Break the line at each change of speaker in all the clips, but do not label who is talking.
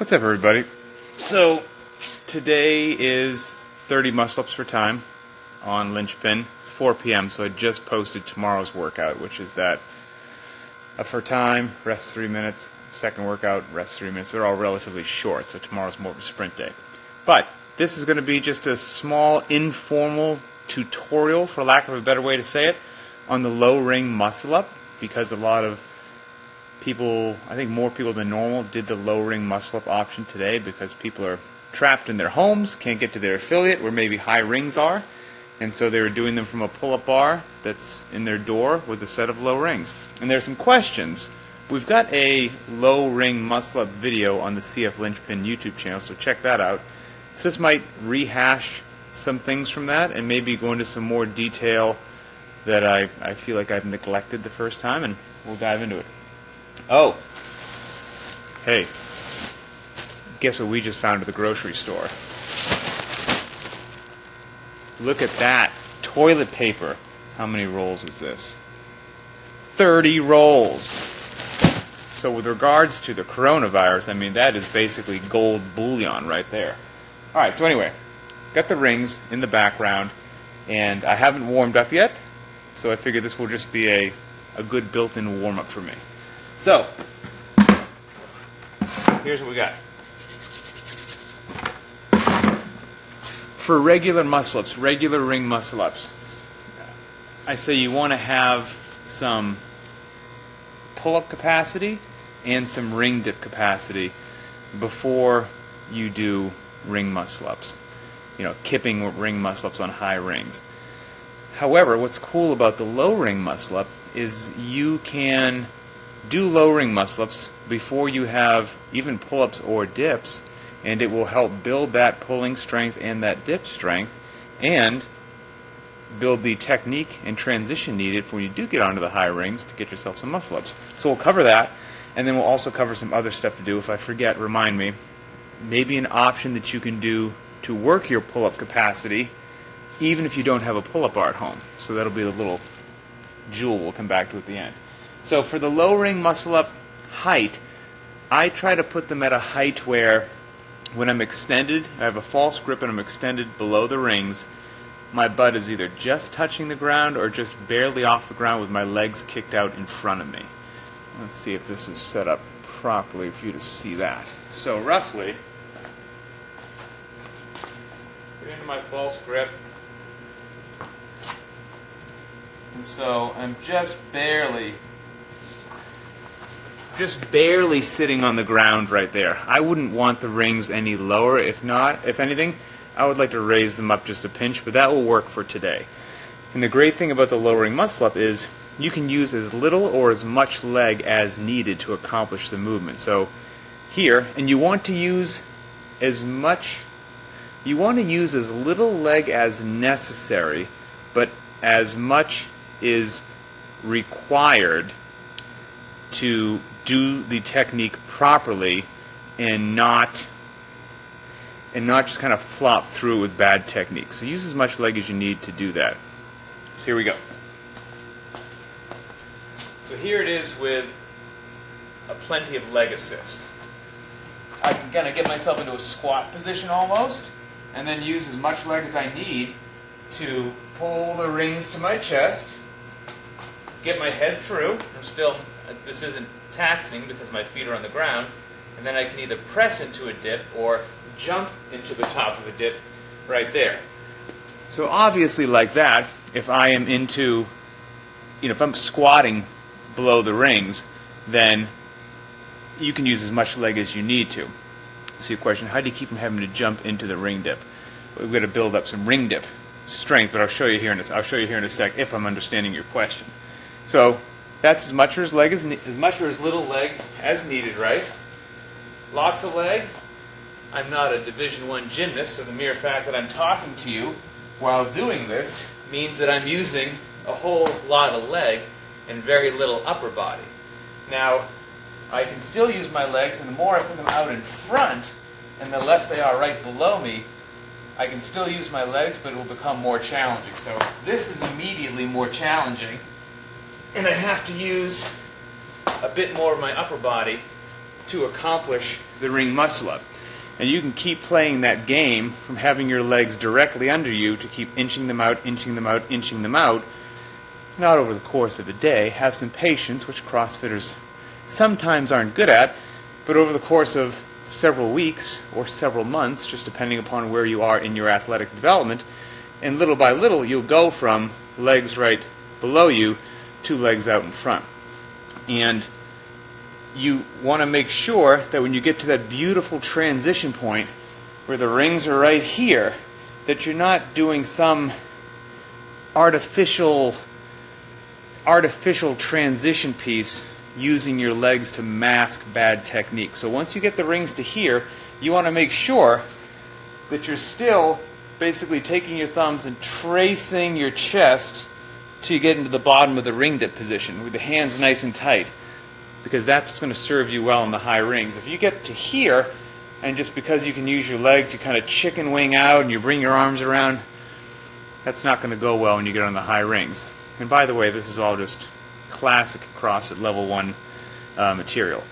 What's up, everybody? So, today is 30 muscle-ups for time on Linchpin. It's 4 p.m., so I just posted tomorrow's workout, which is that for time, rest 3 minutes, second workout, rest 3 minutes. They're all relatively short, so tomorrow's more of a sprint day. But this is going to be just a small, informal tutorial, for lack of a better way to say it, on the low ring muscle-up, because a lot of people, I think more people than normal, did the low ring muscle up option today because people are trapped in their homes, can't get to their affiliate where maybe high rings are, and so they were doing them from a pull-up bar that's in their door with a set of low rings. And there's some questions. We've got a low ring muscle up video on the CF Linchpin YouTube channel, so check that out. So this might rehash some things from that and maybe go into some more detail that I feel like I've neglected the first time, and we'll dive into it. Oh, hey, guess what we just found at the grocery store? Look at that. Toilet paper. How many rolls is this? 30 rolls. So with regards to the coronavirus, I mean, that is basically gold bullion right there. Alright, so anyway, got the rings in the background, and I haven't warmed up yet, so I figured this will just be a good built-in warm-up for me. So, here's what we got. For regular muscle-ups, regular ring muscle-ups, I say you want to have some pull-up capacity and some ring dip capacity before you do ring muscle-ups. You know, kipping ring muscle-ups on high rings. However, what's cool about the low ring muscle-up is you can do low ring muscle-ups before you have even pull-ups or dips, and it will help build that pulling strength and that dip strength and build the technique and transition needed for when you do get onto the high rings to get yourself some muscle-ups. So we'll cover that, and then we'll also cover some other stuff to do. If I forget, remind me. Maybe an option that you can do to work your pull-up capacity even if you don't have a pull-up bar at home. So that'll be the little jewel we'll come back to at the end. So for the low ring muscle-up height, I try to put them at a height where when I'm extended, I have a false grip and I'm extended below the rings, my butt is either just touching the ground or just barely off the ground with my legs kicked out in front of me. Let's see if this is set up properly for you to see that. So roughly, get into my false grip. And so I'm just barely sitting on the ground right there. I wouldn't want the rings any lower. If anything, I would like to raise them up just a pinch, but that will work for today. And the great thing about the low ring muscle up is you can use as little or as much leg as needed to accomplish the movement. So here, and you want to use as little leg as necessary, but as much is required to do the technique properly and not just kind of flop through with bad technique. So use as much leg as you need to do that. So here we go. So here it is with a plenty of leg assist. I can kind of get myself into a squat position almost, and then use as much leg as I need to pull the rings to my chest, get my head through. This isn't taxing because my feet are on the ground, and then I can either press into a dip or jump into the top of a dip right there. So obviously like that, if I am if I'm squatting below the rings, then you can use as much leg as you need to. So your question, how do you keep from having to jump into the ring dip? We've got to build up some ring dip strength, but I'll show you here in a sec if I'm understanding your question. So that's as much or as little leg as needed, right? Lots of leg. I'm not a Division I gymnast, so the mere fact that I'm talking to you while doing this means that I'm using a whole lot of leg and very little upper body. Now, I can still use my legs, and the more I put them out in front, and the less they are right below me, I can still use my legs, but it will become more challenging. So this is immediately more challenging, and I have to use a bit more of my upper body to accomplish the ring muscle up. And you can keep playing that game from having your legs directly under you to keep inching them out, inching them out, inching them out, not over the course of a day. Have some patience, which CrossFitters sometimes aren't good at, but over the course of several weeks or several months, just depending upon where you are in your athletic development, and little by little you'll go from legs right below you to legs out in front. And you want to make sure that when you get to that beautiful transition point where the rings are right here, that you're not doing some artificial transition piece using your legs to mask bad technique. So once you get the rings to here, you want to make sure that you're still basically taking your thumbs and tracing your chest till you get into the bottom of the ring dip position with the hands nice and tight, because that's what's going to serve you well in the high rings. If you get to here, and just because you can use your legs, you kind of chicken wing out and you bring your arms around, that's not going to go well when you get on the high rings. And by the way, this is all just classic CrossFit level 1 material.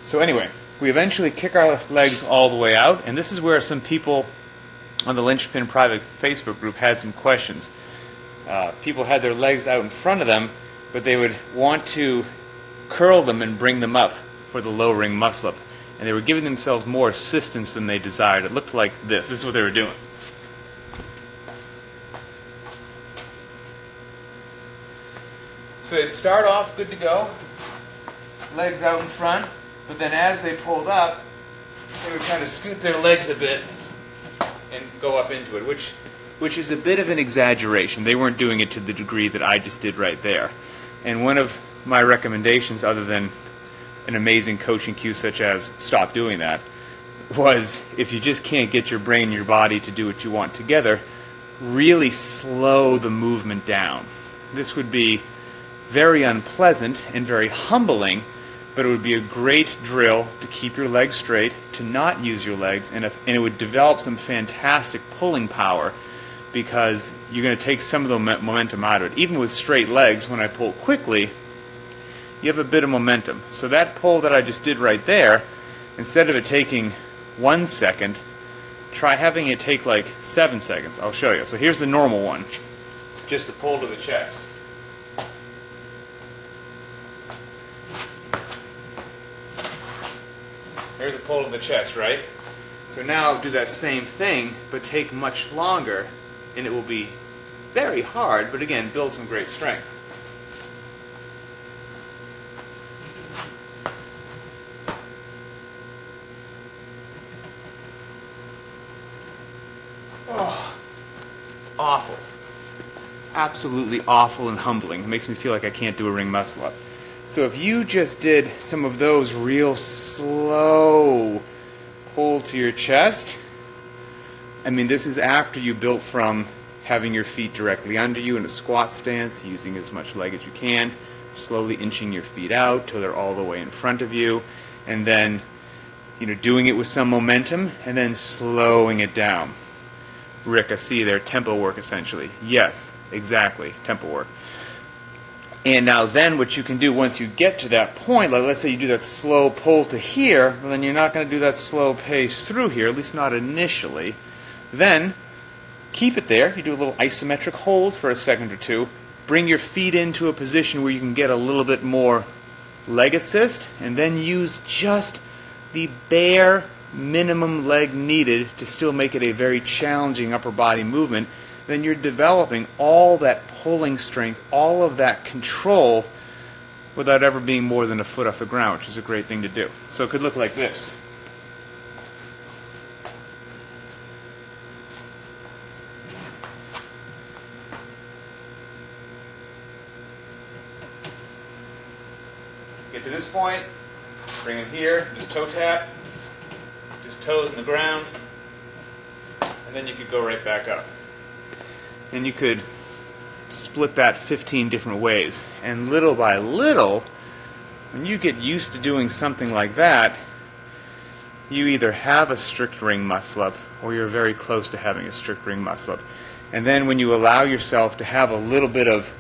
So anyway, we eventually kick our legs all the way out, and this is where some people on the Linchpin private Facebook group had some questions. People had their legs out in front of them, but they would want to curl them and bring them up for the low ring muscle up. And they were giving themselves more assistance than they desired. It looked like this. This is what they were doing. So they'd start off good to go, legs out in front, but then as they pulled up, they would kind of scoot their legs a bit and go up into it, which is a bit of an exaggeration. They weren't doing it to the degree that I just did right there. And one of my recommendations, other than an amazing coaching cue such as stop doing that, was if you just can't get your brain and your body to do what you want together, really slow the movement down. This would be very unpleasant and very humbling, but it would be a great drill to keep your legs straight, to not use your legs, and it would develop some fantastic pulling power, because you're going to take some of the momentum out of it. Even with straight legs, when I pull quickly, you have a bit of momentum. So that pull that I just did right there, instead of it taking 1 second, try having it take like 7 seconds. I'll show you. So here's the normal one. Just a pull to the chest. Here's a pull to the chest, right? So now do that same thing, but take much longer, and it will be very hard, but again, build some great strength. Oh, it's awful. Absolutely awful and humbling. It makes me feel like I can't do a ring muscle up. So if you just did some of those real slow pull to your chest, I mean, this is after you built from having your feet directly under you in a squat stance, using as much leg as you can, slowly inching your feet out till they're all the way in front of you, and then, doing it with some momentum, and then slowing it down. Rick, I see there, tempo work essentially. Yes, exactly, tempo work. And now then what you can do once you get to that point, like let's say you do that slow pull to here, well, then you're not going to do that slow pace through here, at least not initially. Then keep it there. You do a little isometric hold for a second or two. Bring your feet into a position where you can get a little bit more leg assist, and then use just the bare minimum leg needed to still make it a very challenging upper body movement. Then you're developing all that pulling strength, all of that control, without ever being more than a foot off the ground, which is a great thing to do. So it could look like this. Get to this point, bring them here, just toe tap, just toes in the ground, and then you could go right back up. And you could split that 15 different ways. And little by little, when you get used to doing something like that, you either have a strict ring muscle up or you're very close to having a strict ring muscle up. And then when you allow yourself to have a little bit of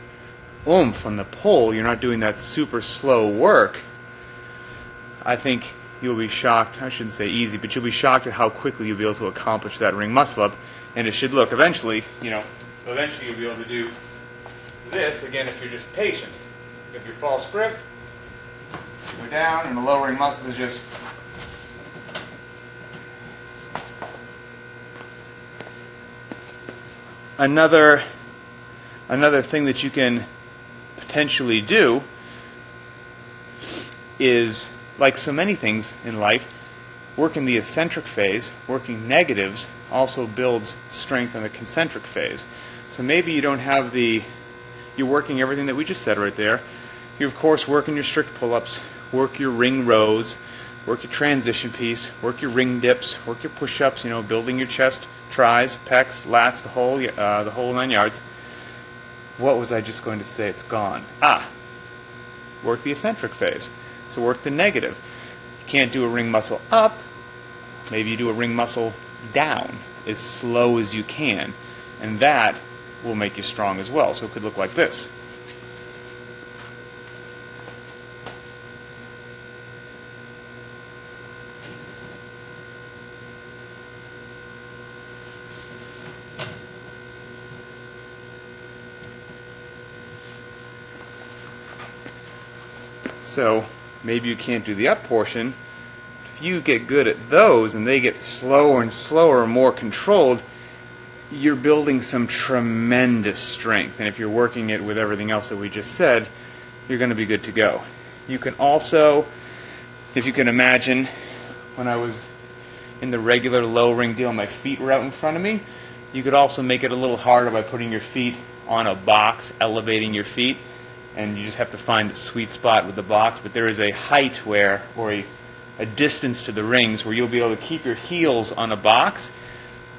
oomph on the pull, you're not doing that super slow work, I think you'll be shocked, I shouldn't say easy, but you'll be shocked at how quickly you'll be able to accomplish that ring muscle up. And it should look, eventually you'll be able to do this, again, if you're just patient. If your false grip, go down, and the low ring muscle is just another thing that you can potentially do is, like so many things in life, working the eccentric phase, working negatives, also builds strength in the concentric phase. So maybe you don't have you're working everything that we just said right there. You're, of course, working your strict pull-ups, work your ring rows, work your transition piece, work your ring dips, work your push-ups, building your chest, tries, pecs, lats, the whole 9 yards. What was I just going to say? It's gone. Work the eccentric phase. So work the negative. You can't do a ring muscle up. Maybe you do a ring muscle down as slow as you can. And that will make you strong as well. So it could look like this. So maybe you can't do the up portion. If you get good at those and they get slower and slower, more controlled, you're building some tremendous strength. And if you're working it with everything else that we just said, you're going to be good to go. You can also, if you can imagine, when I was in the regular low ring deal, my feet were out in front of me, you could also make it a little harder by putting your feet on a box, elevating your feet. And you just have to find the sweet spot with the box. But there is a height or a distance to the rings where you'll be able to keep your heels on a box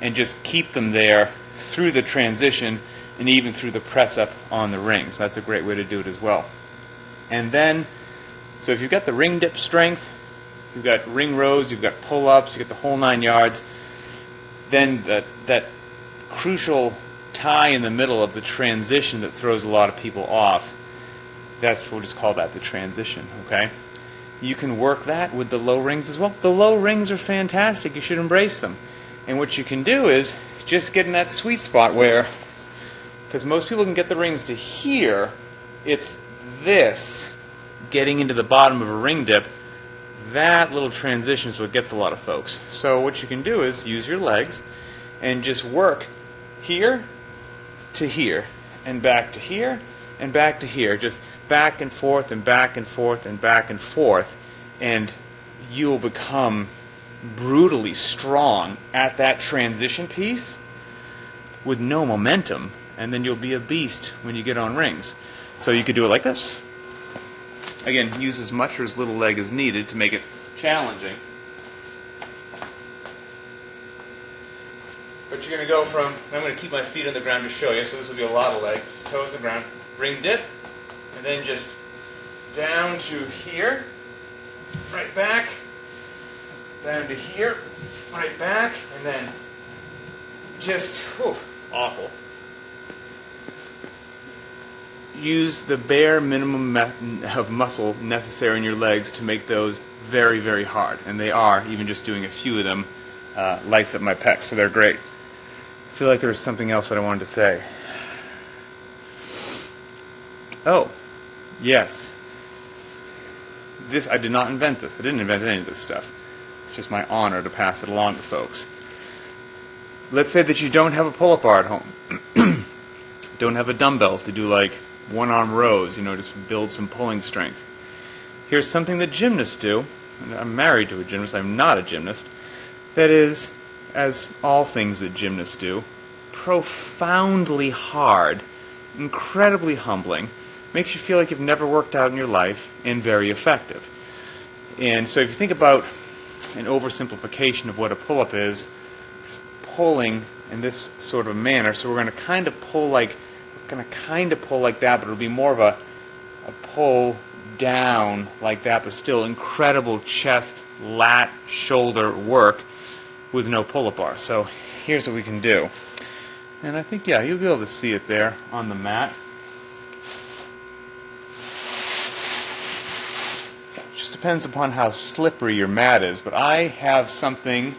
and just keep them there through the transition and even through the press up on the rings. That's a great way to do it as well. And then, so if you've got the ring dip strength, you've got ring rows, you've got pull-ups, you've got the whole 9 yards, then that crucial tie in the middle of the transition that throws a lot of people off, we'll just call that the transition, okay? You can work that with the low rings as well. The low rings are fantastic. You should embrace them. And what you can do is just get in that sweet spot where, because most people can get the rings to here, it's this, getting into the bottom of a ring dip, that little transition is what gets a lot of folks. So what you can do is use your legs and just work here to here, and back to here, and back to here. Just back and forth and back and forth and back and forth, and you will become brutally strong at that transition piece with no momentum, and then you'll be a beast when you get on rings. So you could do it like this. Again, use as much or as little leg as needed to make it challenging. But you're going to go from, I'm going to keep my feet on the ground to show you, so this will be a lot of leg. Just toes on the ground, ring dip, and then just down to here, right back, down to here, right back, and then just, it's awful. Use the bare minimum of muscle necessary in your legs to make those very, very hard. And they are, even just doing a few of them, lights up my pecs, so they're great. I feel like there was something else that I wanted to say. Oh, yes. I did not invent this. I didn't invent any of this stuff. It's just my honor to pass it along to folks. Let's say that you don't have a pull-up bar at home. Don't have a dumbbell to do like one-arm rows, just build some pulling strength. Here's something that gymnasts do. I'm married to a gymnast. I'm not a gymnast. That is, as all things that gymnasts do, profoundly hard, incredibly humbling, makes you feel like you've never worked out in your life, and very effective. And so if you think about an oversimplification of what a pull-up is, just pulling in this sort of manner. So we're going to kind of pull like that, but it'll be more of a pull down like that, but still incredible chest, lat, shoulder work with no pull-up bar. So here's what we can do. And I think, you'll be able to see it there on the mat. Just a depends upon how slippery your mat is, but I have something.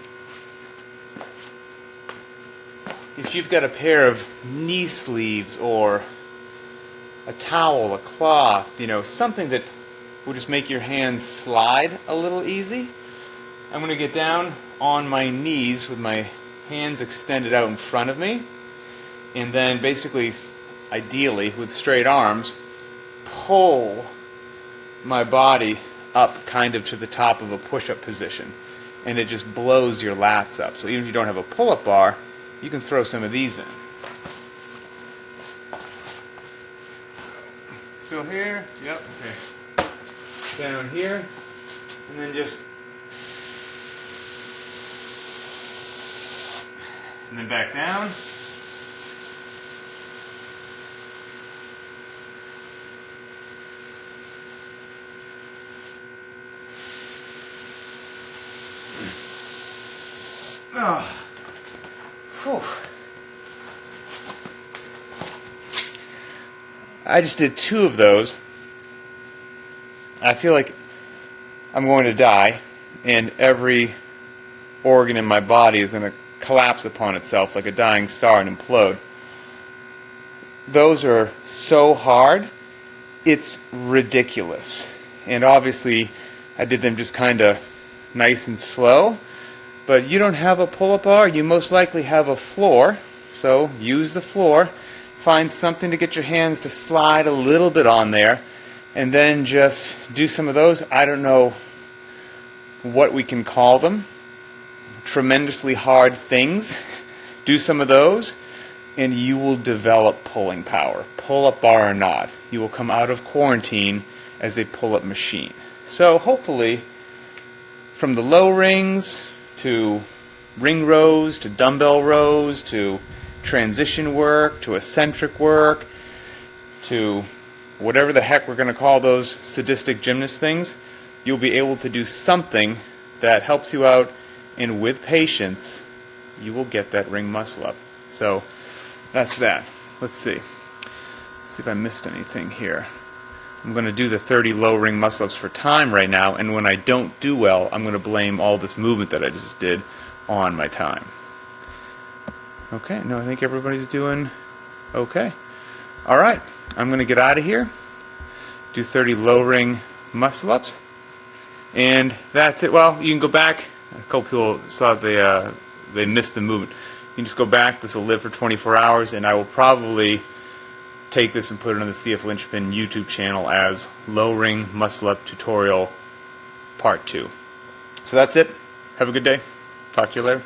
If you've got a pair of knee sleeves or a towel, a cloth, something that will just make your hands slide a little easy, I'm going to get down on my knees with my hands extended out in front of me, and then basically, ideally, with straight arms, pull my body up kind of to the top of a push-up position, and it just blows your lats up. So even if you don't have a pull-up bar, you can throw some of these in. Still here? Yep, okay. Down here, and then and then back down. Oh. Whew. I just did 2 of those. I feel like I'm going to die, and every organ in my body is going to collapse upon itself like a dying star and implode. Those are so hard, it's ridiculous. And obviously, I did them just kind of nice and slow. But you don't have a pull-up bar, you most likely have a floor, so use the floor. Find something to get your hands to slide a little bit on there, and then just do some of those. I don't know what we can call them. Tremendously hard things. Do some of those, and you will develop pulling power. Pull-up bar or not, you will come out of quarantine as a pull-up machine. So hopefully, from the low rings to ring rows, to dumbbell rows, to transition work, to eccentric work, to whatever the heck we're going to call those sadistic gymnast things, you'll be able to do something that helps you out, and with patience, you will get that ring muscle up. So that's that. Let's see. See if I missed anything here. I'm going to do the 30 low ring muscle ups for time right now, and when I don't do well, I'm going to blame all this movement that I just did on my time. Okay, no, I think everybody's doing okay. All right, I'm going to get out of here, do 30 low ring muscle ups, and that's it. Well, you can go back. A couple people saw they missed the movement. You can just go back. This will live for 24 hours, and I will probably take this and put it on the CF Linchpin YouTube channel as low ring muscle up tutorial part 2. So that's it. Have a good day. Talk to you later.